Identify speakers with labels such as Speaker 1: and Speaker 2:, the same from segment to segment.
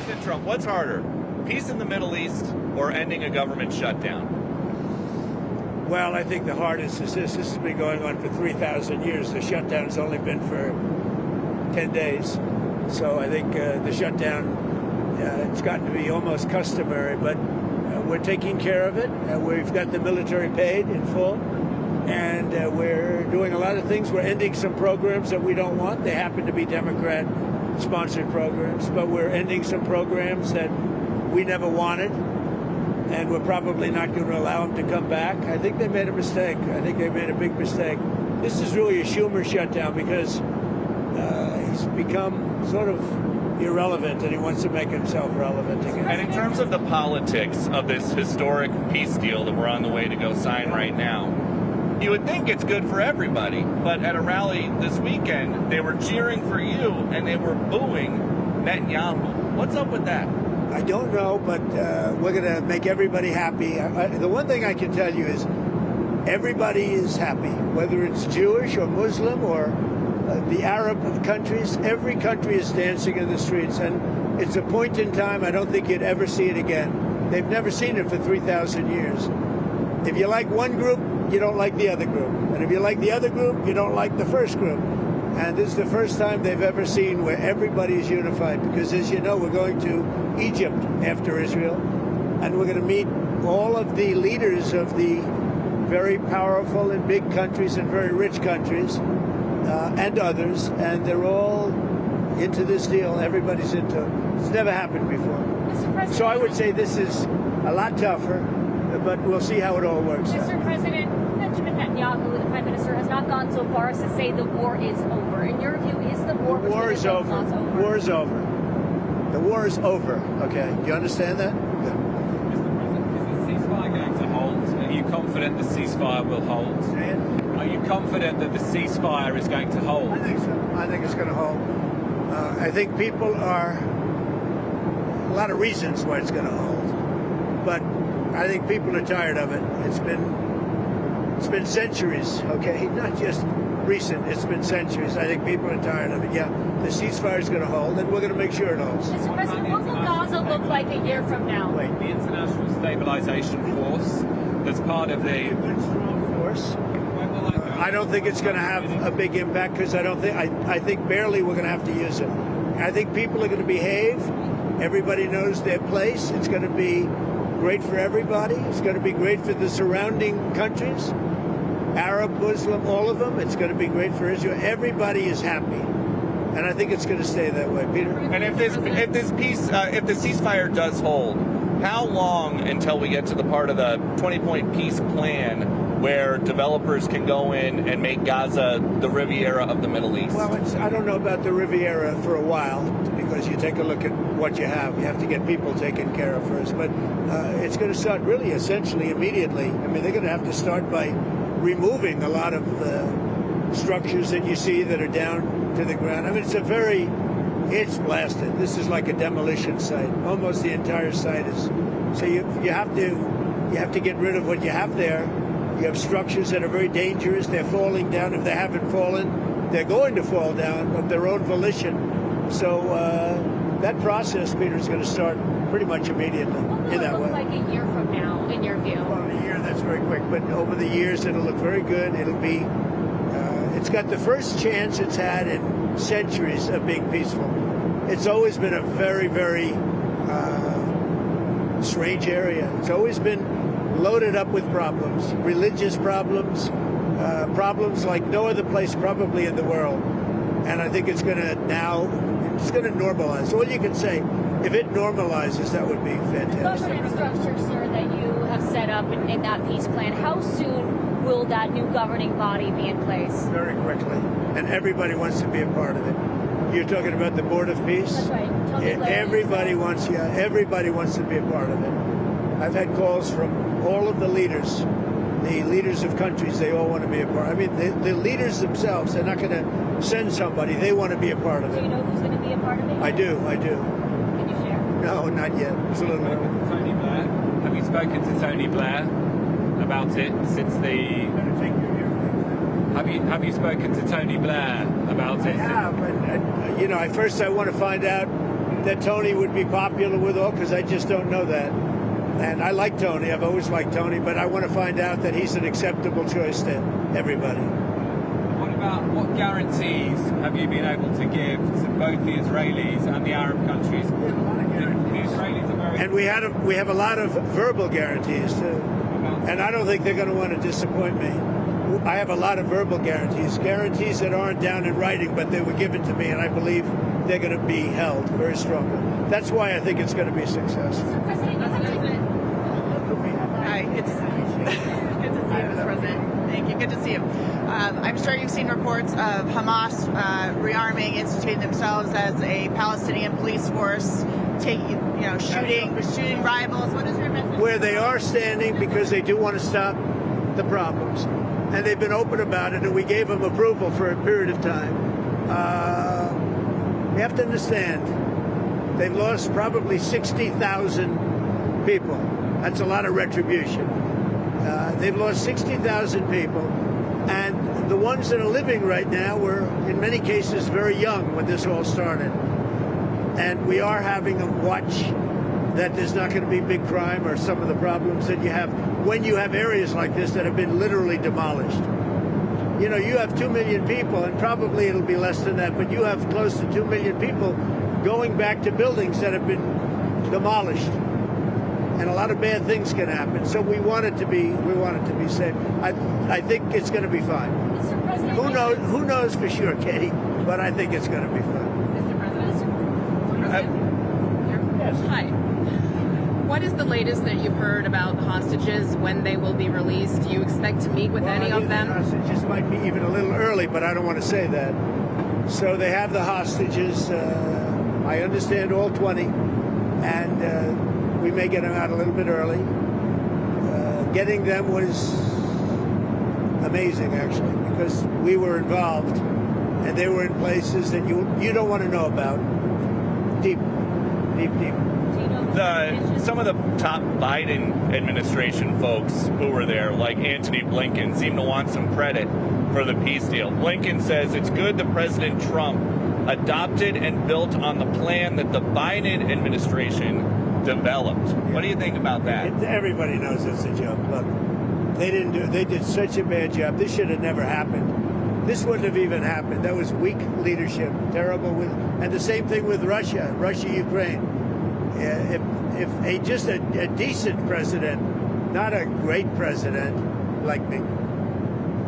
Speaker 1: President Trump, what's harder, peace in the Middle East or ending a government shutdown?
Speaker 2: Well, I think the hardest is this. This has been going on for 3,000 years. The shutdown's only been for 10 days. So I think the shutdown, it's gotten to be almost customary, but we're taking care of it. We've got the military paid in full, and we're doing a lot of things. We're ending some programs that we don't want. They happen to be Democrat-sponsored programs, but we're ending some programs that we never wanted, and we're probably not going to allow them to come back. I think they made a mistake. I think they made a big mistake. This is really a Schumer shutdown because he's become sort of irrelevant, and he wants to make himself relevant again.
Speaker 1: And in terms of the politics of this historic peace deal that we're on the way to go sign right now, you would think it's good for everybody, but at a rally this weekend, they were cheering for you and they were booing Netanyahu. What's up with that?
Speaker 2: I don't know, but we're going to make everybody happy. The one thing I can tell you is everybody is happy, whether it's Jewish or Muslim or the Arab countries. Every country is dancing in the streets, and it's a point in time I don't think you'd ever see it again. They've never seen it for 3,000 years. If you like one group, you don't like the other group. And if you like the other group, you don't like the first group. And this is the first time they've ever seen where everybody is unified, because as you know, we're going to Egypt after Israel, and we're going to meet all of the leaders of the very powerful and big countries and very rich countries and others, and they're all into this deal. Everybody's into it. It's never happened before. So I would say this is a lot tougher, but we'll see how it all works out.
Speaker 3: Mr. President, Benjamin Netanyahu, the Prime Minister, has not gone so far as to say the war is over. In your view, is the war over?
Speaker 2: The war is over. The war is over. The war is over. Okay. Do you understand that? Good.
Speaker 4: Mr. President, is the ceasefire going to hold? Are you confident the ceasefire will hold?
Speaker 2: Say it.
Speaker 4: Are you confident that the ceasefire is going to hold?
Speaker 2: I think so. I think it's going to hold. I think people are a lot of reasons why it's going to hold, but I think people are tired of it. It's been centuries, okay? Not just recent. It's been centuries. I think people are tired of it. Yeah, the ceasefire is going to hold, and we're going to make sure it holds.
Speaker 3: Mr. President, what will Gaza look like a year from now?
Speaker 2: Wait,
Speaker 4: The International Stabilization Force, that's part of the...
Speaker 2: good strong force.
Speaker 4: When will that go?
Speaker 2: I don't think it's going to have a big impact because I think barely we're going to have to use it. I think people are going to behave. Everybody knows their place. It's going to be great for everybody. It's going to be great for the surrounding countries, Arab, Muslim, all of them. It's going to be great for Israel. Everybody is happy, and I think it's going to stay that way. Peter?
Speaker 1: And if the ceasefire does hold, how long until we get to the part of the 20-point peace plan where developers can go in and make Gaza the Riviera of the Middle East?
Speaker 2: Well, I don't know about the Riviera for a while, because you take a look at what you have. You have to get people taken care of first. But it's going to start really essentially immediately. I mean, they're going to have to start by removing a lot of structures that you see that are down to the ground. I mean, it's blasted. This is like a demolition site. Almost the entire site is. So you have to get rid of what you have there. You have structures that are very dangerous. They're falling down. If they haven't fallen, they're going to fall down of their own volition. So that process, Peter, is going to start pretty much immediately in that way.
Speaker 3: What will it look like a year from now, in your view?
Speaker 2: Well, a year, that's very quick. But over the years, it'll look very good. It'll be, it's got the first chance it's had in centuries of being peaceful. It's always been a very, very strange area. It's always been loaded up with problems, religious problems, problems like no other place probably in the world. And I think it's going to normalize. All you can say, if it normalizes, that would be fantastic.
Speaker 3: Government structure, sir, that you have set up in that peace plan, how soon will that new governing body be in place?
Speaker 2: Very quickly. And everybody wants to be a part of it. You're talking about the Board of Peace?
Speaker 3: That's right.
Speaker 2: Everybody wants to be a part of it. I've had calls from all of the leaders of countries. They all want to be a part. I mean, the leaders themselves, they're not going to send somebody. They want to be a part of
Speaker 3: Do
Speaker 2: it.
Speaker 3: you know who's going to be a part of it?
Speaker 2: I do.
Speaker 3: Can you share?
Speaker 2: No, not yet. It's a little early.
Speaker 4: Tony Blair. Have you spoken to Tony Blair about it since the... Have you spoken to Tony Blair about it?
Speaker 2: Yeah, but I want to find out that Tony would be popular with all, because I just don't know that. And I like Tony. I've always liked Tony, but I want to find out that he's an acceptable choice to everybody.
Speaker 4: What guarantees have you been able to give to both the Israelis and the Arab countries? The Israelis are very...
Speaker 2: And we have a lot of verbal guarantees too. And I don't think they're going to want to disappoint me. I have a lot of verbal guarantees that aren't down in writing, but they were given to me, and I believe they're going to be held very strongly. That's why I think it's going to be successful.
Speaker 5: Hi, good to see you. Good to see you, Mr. President. Thank you. Good to see you. I'm sure you've seen reports of Hamas rearming, instituting themselves as a Palestinian police force, shooting rivals. What is your message?
Speaker 2: Where they are standing, because they do want to stop the problems, and they've been open about it, and we gave them approval for a period of time. You have to understand, they've lost probably 60,000 people. That's a lot of retribution. They've lost 60,000 people, and the ones that are living right now were, in many cases, very young when this all started. And we are having them watch that there's not going to be big crime or some of the problems that you have when you have areas like this that have been literally demolished. You know, you have 2 million people, and probably it'll be less than that, but you have close to 2 million people going back to buildings that have been demolished. And a lot of bad things can happen. So we want it to be safe. I think it's going to be fine.
Speaker 3: Mr. President,
Speaker 2: Who knows for sure, Katie? But I think it's going to be fine.
Speaker 6: Mr. President?
Speaker 2: Yes.
Speaker 6: Hi. What is the latest that you've heard about the hostages, when they will be released? Do you expect to meet with any of them?
Speaker 2: Hostages might be even a little early, but I don't want to say that. So they have the hostages. I understand all 20, and we may get them out a little bit early. Getting them was amazing, actually, because we were involved, and they were in places that you don't want to know about. Deep.
Speaker 1: Some of the top Biden administration folks who were there, like Antony Blinken, seem to want some credit for the peace deal. Blinken says it's good that President Trump adopted and built on the plan that the Biden administration developed. What do you think about that?
Speaker 2: Everybody knows it's a joke. Look, they did such a bad job. This should have never happened. This wouldn't have even happened. That was weak leadership, terrible. And the same thing with Russia, Ukraine. If just a decent president, not a great president like me,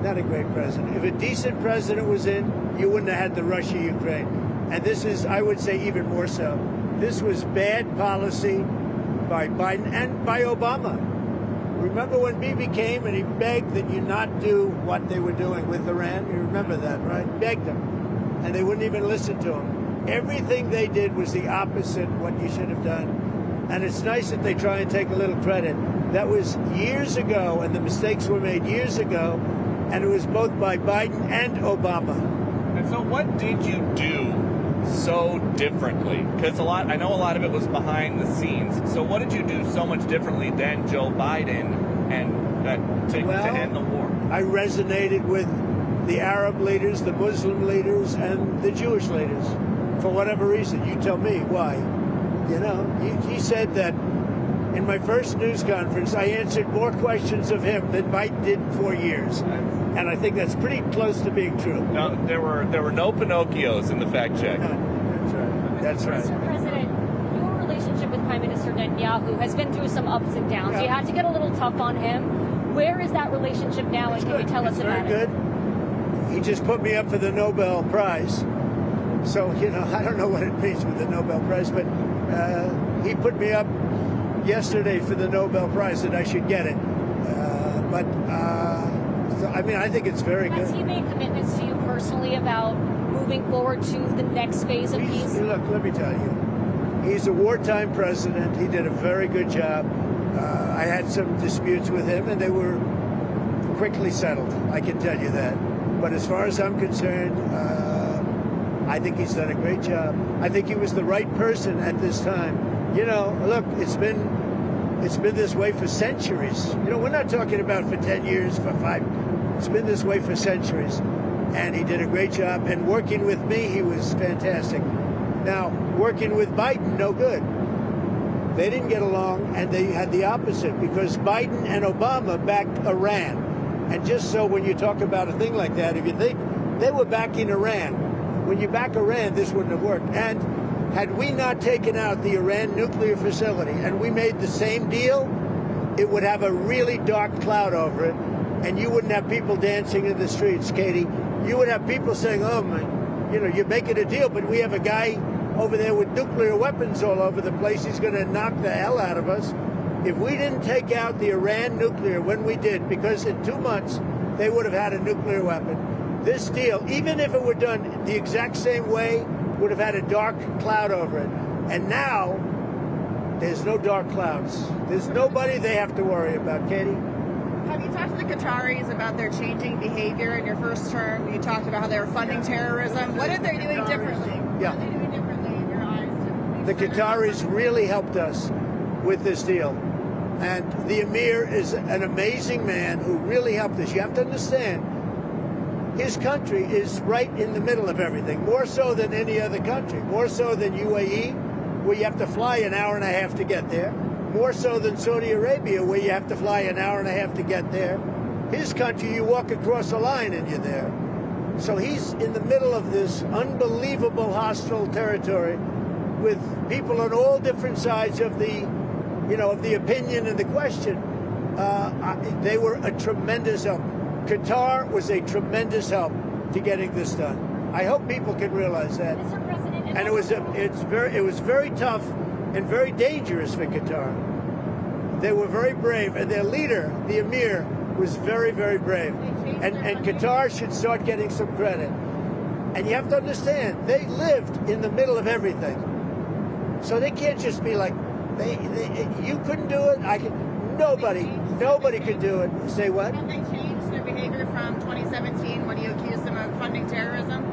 Speaker 2: not a great president. If a decent president was in, you wouldn't have had the Russia-Ukraine. And this is, I would say, even more so. This was bad policy by Biden and by Obama. Remember when Bibi came and he begged that you not do what they were doing with Iran? You remember that, right? Begged them. And they wouldn't even listen to him. Everything they did was the opposite what you should have done. And it's nice that they try and take a little credit. That was years ago, and the mistakes were made years ago, and it was both by Biden and Obama.
Speaker 1: And so what did you do so differently? Because I know a lot of it was behind the scenes. So what did you do so much differently than Joe Biden to end the war?
Speaker 2: I resonated with the Arab leaders, the Muslim leaders, and the Jewish leaders. For whatever reason, you tell me why. You know, he said that in my first news conference, I answered more questions of him than Biden did in 4 years. And I think that's pretty close to being true.
Speaker 1: No, there were no Pinocchios in the fact check.
Speaker 2: That's right.
Speaker 3: Mr. President, your relationship with Prime Minister Netanyahu has been through some ups and downs.
Speaker 2: Yeah.
Speaker 3: You had to get a little tough on him. Where is that relationship now, and can you tell us about it?
Speaker 2: Very good. He just put me up for the Nobel Prize. So, you know, I don't know what it means with the Nobel Prize, but he put me up yesterday for the Nobel Prize, and I should get it. So, I mean, I think it's very good.
Speaker 3: Has he made commitments to you personally about moving forward to the next phase of peace?
Speaker 2: Look, let me tell you, he's a wartime president. He did a very good job. I had some disputes with him, and they were quickly settled. I can tell you that. But as far as I'm concerned, I think he's done a great job. I think he was the right person at this time. You know, look, it's been this way for centuries. You know, we're not talking about for 10 years, for 5. It's been this way for centuries. And he did a great job. And working with me, he was fantastic. Now, working with Biden, no good. They didn't get along, and they had the opposite, because Biden and Obama backed Iran. And just so when you talk about a thing like that, if you think they were backing Iran, when you back Iran, this wouldn't have worked. And had we not taken out the Iran nuclear facility and we made the same deal, it would have a really dark cloud over it, and you wouldn't have people dancing in the streets, Katie. You would have people saying, oh, my, you're making a deal, but we have a guy over there with nuclear weapons all over the place. He's going to knock the hell out of us. If we didn't take out the Iran nuclear when we did, because in 2 months they would have had a nuclear weapon, this deal, even if it were done the exact same way, would have had a dark cloud over it. And now there's no dark clouds. There's nobody they have to worry about, Katie.
Speaker 5: Have you talked to the Qataris about their changing behavior in your first term? You talked about how they were funding terrorism. What are they doing differently?
Speaker 2: Yeah.
Speaker 5: What are they doing differently in your eyes?
Speaker 2: The Qataris really helped us with this deal. And the Emir is an amazing man who really helped us. You have to understand, his country is right in the middle of everything, more so than any other country, more so than UAE, where you have to fly an hour and a half to get there, more so than Saudi Arabia, where you have to fly an hour and a half to get there. His country, you walk across a line and you're there. So he's in the middle of this unbelievable hostile territory with people on all different sides of the, of the opinion and the question. They were a tremendous help. Qatar was a tremendous help to getting this done. I hope people can realize that.
Speaker 3: Mr. President,
Speaker 2: And it was very tough and very dangerous for Qatar. They were very brave, and their leader, the Emir, was very, very brave. And Qatar should start getting some credit. And you have to understand, they lived in the middle of everything. So they can't just be like, you couldn't do it. Nobody could do it. Say what?
Speaker 5: Have they changed their behavior from 2017 when you accused them of funding terrorism?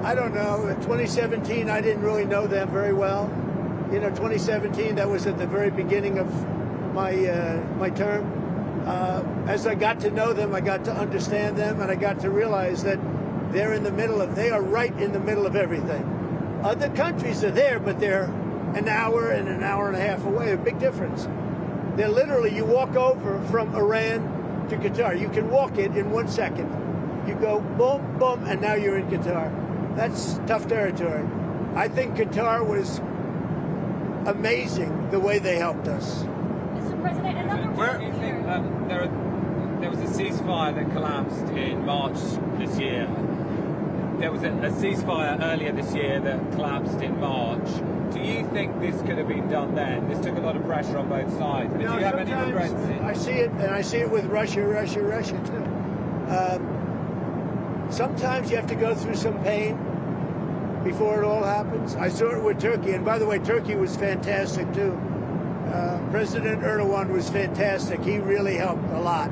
Speaker 2: I don't know. In 2017, I didn't really know them very well. 2017, that was at the very beginning of my term. As I got to know them, I got to understand them, and I got to realize that they are right in the middle of everything. Other countries are there, but they're an hour and a half away. A big difference. They're literally, you walk over from Iran to Qatar. You can walk it in 1 second. You go boom, boom, and now you're in Qatar. That's tough territory. I think Qatar was amazing the way they helped us.
Speaker 3: Mr. President, another
Speaker 4: Where do you think there was a ceasefire that collapsed in March this year? There was a ceasefire earlier this year that collapsed in March. Do you think this could have been done then? This took a lot of pressure on both sides. But do you have any regrets?
Speaker 2: I see it, and I see it with Russia too. Sometimes you have to go through some pain before it all happens. I saw it with Turkey, and by the way, Turkey was fantastic too. President Erdogan was fantastic. He really helped a lot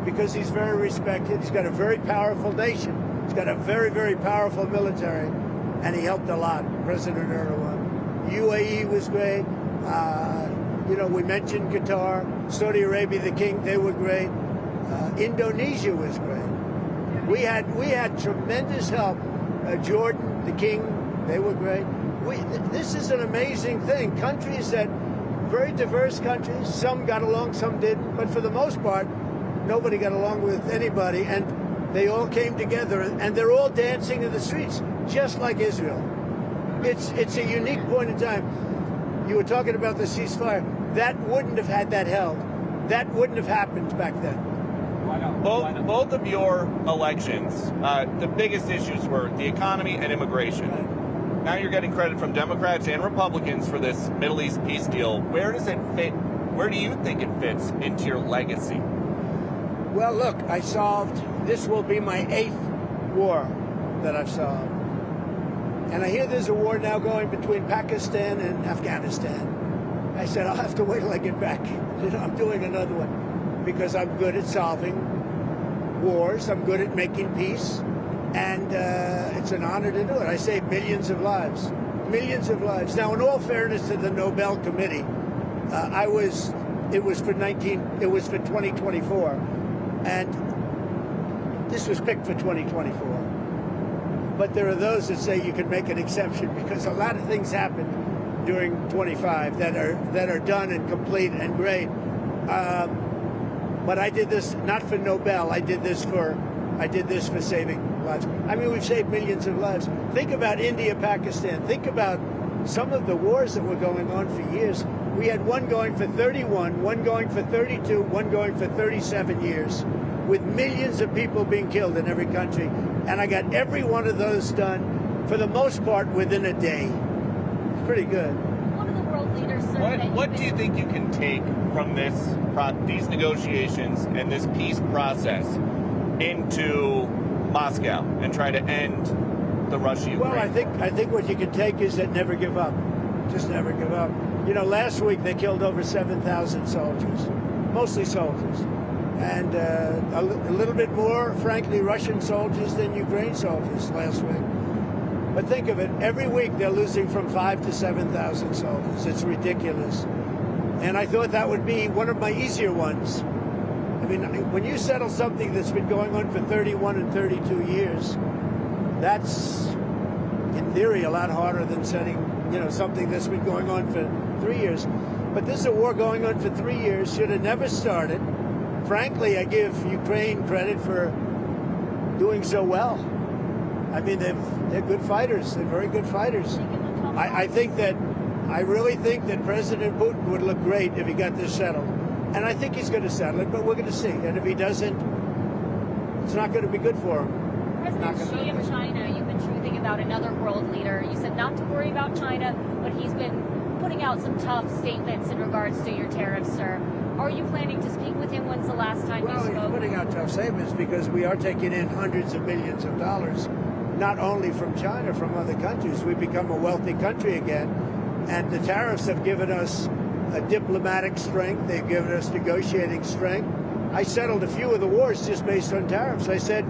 Speaker 2: because he's very respected. He's got a very powerful nation. He's got a very, very powerful military, and he helped a lot, President Erdogan. UAE was great. We mentioned Qatar, Saudi Arabia, the king, they were great. Indonesia was great. We had tremendous help. Jordan, the king, they were great. This is an amazing thing. Countries that, very diverse countries, some got along, some didn't, but for the most part, nobody got along with anybody, and they all came together, and they're all dancing in the streets, just like Israel. It's a unique point in time. You were talking about the ceasefire. That wouldn't have had that held. That wouldn't have happened back then.
Speaker 4: Why not?
Speaker 1: Both of your elections, the biggest issues were the economy and immigration. Now you're getting credit from Democrats and Republicans for this Middle East peace deal. Where does it fit? Where do you think it fits into your legacy?
Speaker 2: Well, look, this will be my 8th war that I've solved. And I hear there's a war now going between Pakistan and Afghanistan. I said, I'll have to wait till I get back. I'm doing another one because I'm good at solving wars. I'm good at making peace. And it's an honor to do it. I saved millions of lives. Millions of lives. Now, in all fairness to the Nobel Committee, it was for 2024. And this was picked for 2024. But there are those that say you can make an exception because a lot of things happened during 25 that are done and complete and great. But I did this not for Nobel. I did this for saving lives. I mean, we've saved millions of lives. Think about India, Pakistan. Think about some of the wars that were going on for years. We had one going for 31, one going for 32, one going for 37 years, with millions of people being killed in every country. And I got every one of those done, for the most part, within a day. It's pretty good.
Speaker 3: One of the world leaders said
Speaker 1: What do you think you can take from these negotiations and this peace process into Moscow and try to end the Russia-Ukraine?
Speaker 2: Well, I think what you can take is that never give up. Just never give up. You know, last week they killed over 7,000 soldiers, mostly soldiers, and a little bit more, frankly, Russian soldiers than Ukraine soldiers last week. But think of it, every week they're losing from 5,000 to 7,000 soldiers. It's ridiculous. And I thought that would be one of my easier ones. I mean, when you settle something that's been going on for 31 and 32 years, that's, in theory, a lot harder than setting, something that's been going on for 3 years. But this is a war going on for 3 years, should have never started. Frankly, I give Ukraine credit for doing so well. I mean, they're good fighters. They're very good fighters. I really think that President Putin would look great if he got this settled. And I think he's going to settle it, but we're going to see. And if he doesn't, it's not going to be good for him.
Speaker 3: President Xi of China, you've been truthing about another world leader. You said not to worry about China, but he's been putting out some tough statements in regards to your tariffs, sir. Are you planning to speak with him? When's the last time you spoke?
Speaker 2: He's putting out tough statements because we are taking in hundreds of millions of dollars, not only from China, from other countries. We've become a wealthy country again, and the tariffs have given us a diplomatic strength. They've given us negotiating strength. I settled a few of the wars just based on tariffs. I said,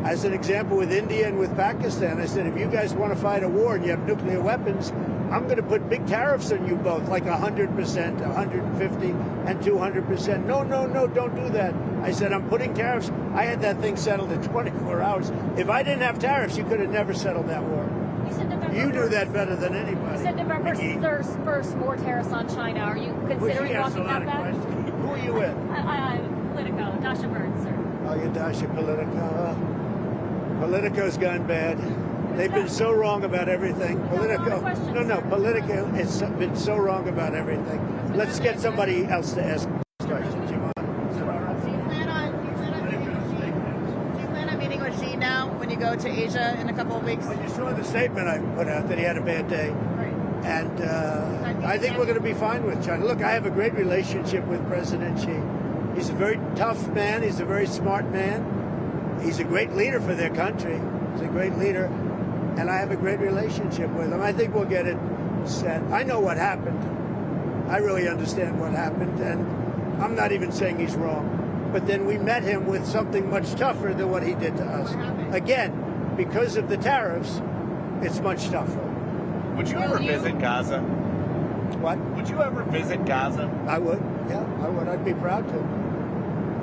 Speaker 2: as an example, with India and with Pakistan, I said, if you guys want to fight a war and you have nuclear weapons, I'm going to put big tariffs on you both, like 100%, 150, and 200%. No, don't do that. I said, I'm putting tariffs. I had that thing settled in 24 hours. If I didn't have tariffs, you could have never settled that war. You do that better than anybody.
Speaker 3: You said November 1st, more tariffs on China. Are you considering walking that back?
Speaker 2: Who are you with?
Speaker 3: Politico, Dasha Burns, sir.
Speaker 2: Oh, you're Dasha Politico. Politico's gone bad. They've been so wrong about everything. Politico has been so wrong about everything. Let's get somebody else to ask questions. You want? Is that all right?
Speaker 5: Do you plan on meeting with Xi now when you go to Asia in a couple of weeks?
Speaker 2: Well, you saw the statement I put out that he had a bad day.
Speaker 5: Right.
Speaker 2: And I think we're going to be fine with China. Look, I have a great relationship with President Xi. He's a very tough man. He's a very smart man. He's a great leader for their country. He's a great leader. And I have a great relationship with him. I think we'll get it set. I know what happened. I really understand what happened. And I'm not even saying he's wrong. But then we met him with something much tougher than what he did to us. Again, because of the tariffs, it's much tougher.
Speaker 1: Would you ever visit Gaza?
Speaker 2: What?
Speaker 1: Would you ever visit Gaza?
Speaker 2: I would. Yeah, I would. I'd be proud to.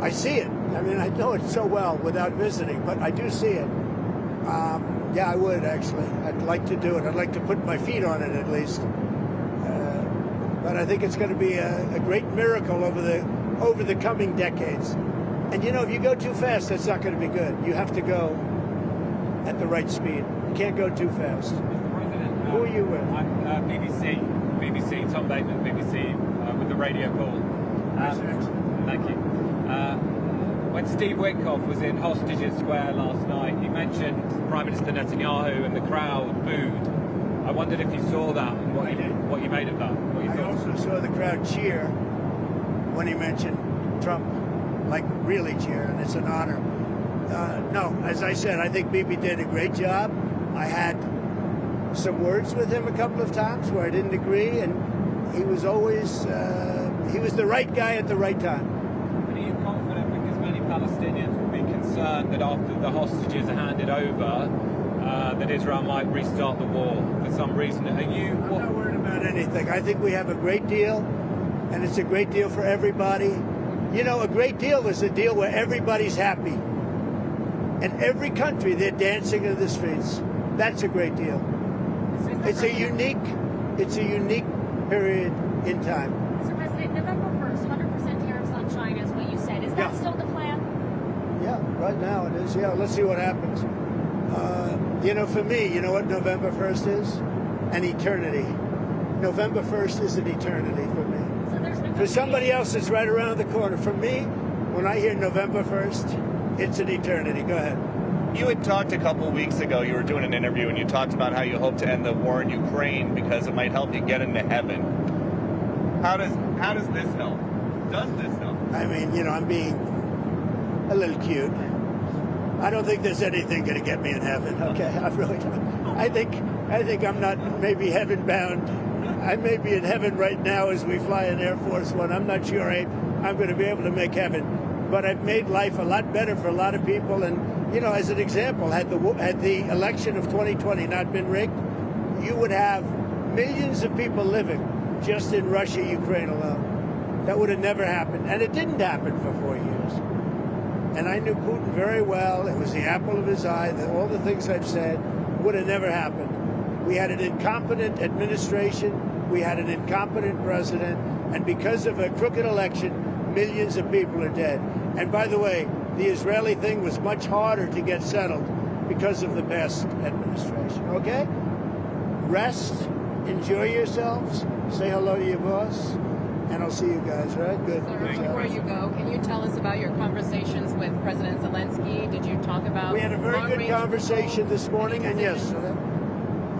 Speaker 2: I see it. I mean, I know it so well without visiting, but I do see it. Yeah, I would actually. I'd like to do it. I'd like to put my feet on it at least. But I think it's going to be a great miracle over the coming decades. And if you go too fast, that's not going to be good. You have to go at the right speed. You can't go too fast.
Speaker 4: Mr. President,
Speaker 2: who are you with?
Speaker 4: I'm BBC, Tom Bateman, BBC, with the radio call. Thank you. When Steve Witkoff was in Hostages Square last night, he mentioned Prime Minister Netanyahu and the crowd booed. I wondered if you saw that and what you made of that. What you
Speaker 2: I
Speaker 4: thought.
Speaker 2: also saw the crowd cheer when he mentioned Trump, like really cheer, and it's an honor. No, as I said, I think Bibi did a great job. I had some words with him a couple of times where I didn't agree, and he was always he was the right guy at the right time.
Speaker 4: Are you confident, because many Palestinians will be concerned that after the hostages are handed over, that Israel might restart the war for some reason? Are you?
Speaker 2: I'm not worried about anything. I think we have a great deal, and it's a great deal for everybody. A great deal is a deal where everybody's happy. And every country, they're dancing in the streets. That's a great deal. It's a unique period in time.
Speaker 3: Mr. President, November 1st, 100% tariffs on China is what you said. Is that
Speaker 2: Yeah.
Speaker 3: still the plan?
Speaker 2: Yeah, right now it is. Yeah, let's see what happens. For me, you know what November 1st is? An eternity. November 1st is an eternity for me.
Speaker 3: So there's
Speaker 2: For somebody else, it's right around the corner. For me, when I hear November 1st, it's an eternity. Go ahead.
Speaker 1: You had talked a couple of weeks ago, you were doing an interview, and you talked about how you hope to end the war in Ukraine because it might help you get into heaven. How does this help? Does this help?
Speaker 2: I mean, I'm being a little cute. I don't think there's anything going to get me in heaven. Okay, I really don't. I think I'm not maybe heaven bound. I may be in heaven right now as we fly in Air Force One. I'm not sure I'm going to be able to make heaven, but I've made life a lot better for a lot of people. And as an example, had the election of 2020 not been rigged, you would have millions of people living just in Russia, Ukraine alone. That would have never happened, and it didn't happen for 4 years. And I knew Putin very well. It was the apple of his eye. All the things I've said would have never happened. We had an incompetent administration. We had an incompetent president. And because of a crooked election, millions of people are dead. And by the way, the Israeli thing was much harder to get settled because of the past administration. Okay? Rest. Enjoy yourselves. Say hello to your boss. And I'll see you guys, right? Good.
Speaker 6: Sir,
Speaker 2: Good job.
Speaker 6: before you go, can you tell us about your conversations with President Zelensky? Did you talk about?
Speaker 2: We had a very good
Speaker 6: long-range
Speaker 2: conversation this morning and yesterday.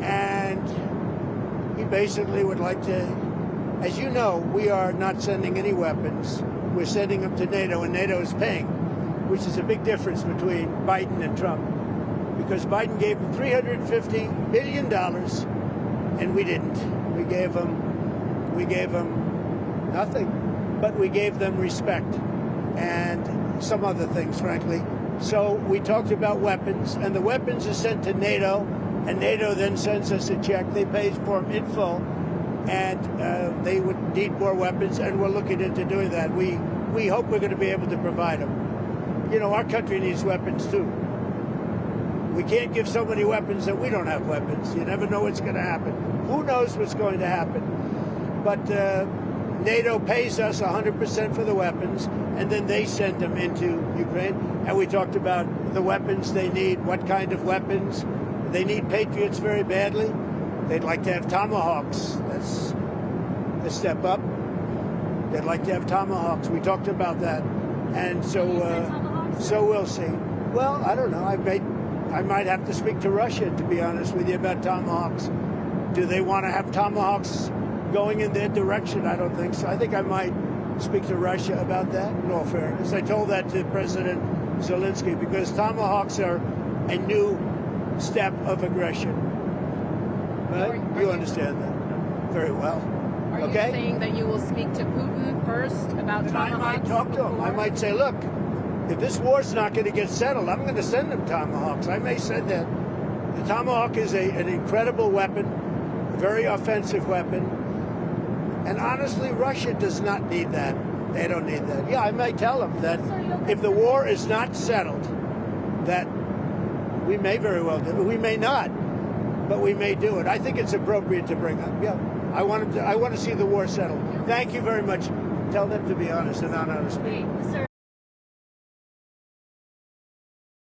Speaker 2: And he basically would like to, as you know, we are not sending any weapons. We're sending them to NATO, and NATO is paying, which is a big difference between Biden and Trump. Because Biden gave them $350 billion, and we didn't. We gave them nothing, but we gave them respect and some other things, frankly. So we talked about weapons, and the weapons are sent to NATO, and NATO then sends us a check. They pay for them in full, and they would need more weapons, and we're looking into doing that. We hope we're going to be able to provide them. Our country needs weapons too. We can't give so many weapons that we don't have weapons. You never know what's going to happen. Who knows what's going to happen? But NATO pays us 100% for the weapons, and then they send them into Ukraine. And we talked about the weapons they need, what kind of weapons. They need Patriots very badly. They'd like to have Tomahawks. That's a step up. They'd like to have Tomahawks. We talked about that. And so we'll see. Well, I don't know. I might have to speak to Russia, to be honest with you, about Tomahawks. Do they want to have Tomahawks going in their direction? I don't think so. I think I might speak to Russia about that, in all fairness. I told that to President Zelensky, because Tomahawks are a new step of aggression. Right? You understand that very well.
Speaker 6: Are you
Speaker 2: Okay?
Speaker 6: saying that you will speak to Putin first about
Speaker 2: And I
Speaker 6: Tomahawks?
Speaker 2: might talk to him. I might say, look, if this war's not going to get settled, I'm going to send them Tomahawks. I may say that. The Tomahawk is an incredible weapon, a very offensive weapon. And honestly, Russia does not need that. They don't need that. Yeah, I may tell them that if the war is not settled, that we may very well do it. We may not, but we may do it. I think it's appropriate to bring up. Yeah, I want to see the war settled. Thank you very much. Tell them to be honest and not honest.
Speaker 3: Sir.